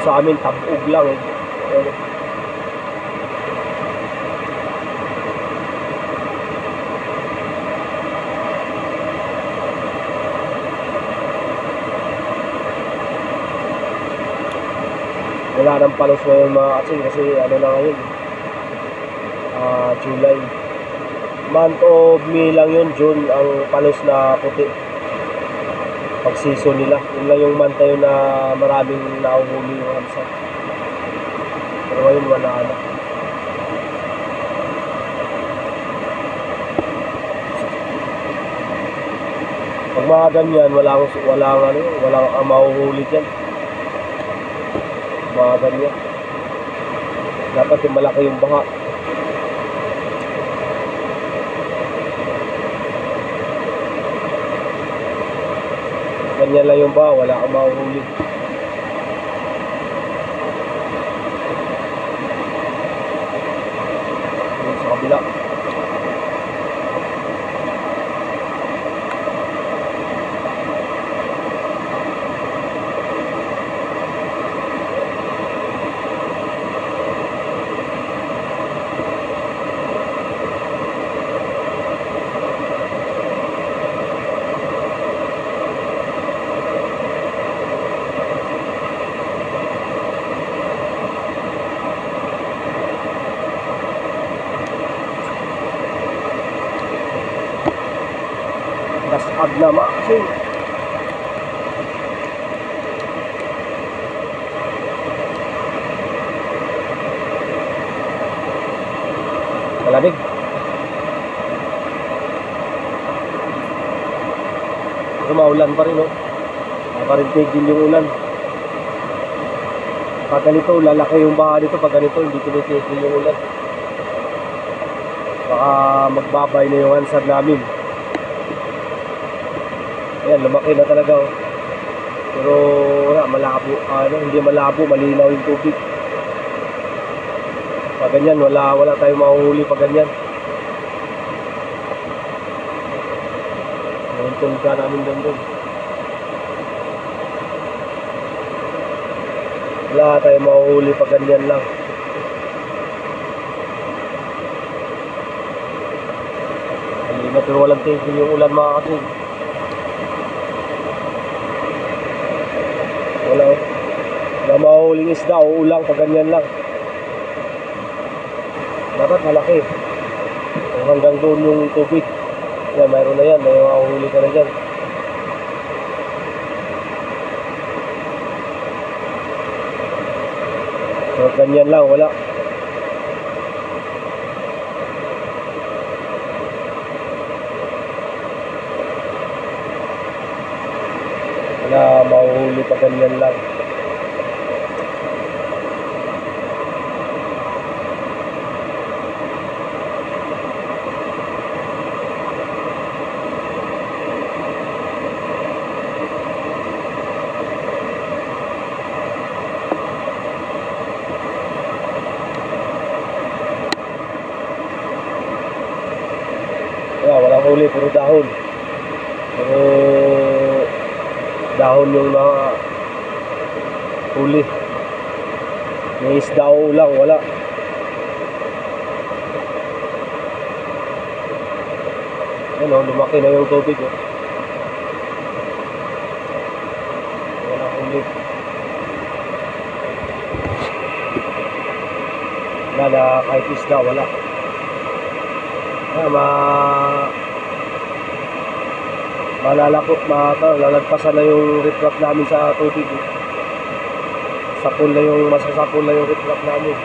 sa amin, tabog lang eh. Wala nang palos ngayon mga katsing kasi ano na ngayon, July. Month of May lang yun, June ang palos na puti pag season nila. Yun lang yung month na yun na maraming nahuhuli yung hamsa. Pero ngayon wala na. Pag mga ganyan, walang mahuhuli dyan. Mga ganyan. Dapat yung malaki yung baha. Ganyan lang yung baha, wala kang mahuhuli. Yung sa kabila. Dasad na maksing. Malamig. Pero maulan pa rin, oh. Nakarintig din yung ulan. Pag ganito, lalaki yung baha dito. Pag ganito, hindi tinitigil yung ulan. Baka magbabay na yung hansad namin. Ayan, lumaki na talaga, oh. Pero wala, malabo, hindi malabo, malinaw yung tubig. Pag ganyan, wala tayong mahuhuli pag ganyan. Nahuntong ka namin doon. Wala tayong mahuhuli pag ganyan lang. Malinaw pero walang tigil yung ulan mga kasin. Wala mahuhuling isda o ulang pag ganyan lang. Dapat malaki. Hanggang doon yung tubig. Yan, mayroon na yan. May mahuhuli ka na dyan. So ganyan lang, wala. Wala mahuhuli pag ganyan lang. Walang huli, puro dahon. Pero dahon yung mga huli. May isda o ulang, wala. Ano, lumaki na yung tubig, oh. Walang huli. Wala, kahit isda, wala. Lalagpasan na yung riprap namin sa tubig. Masasapol na yung riprap namin.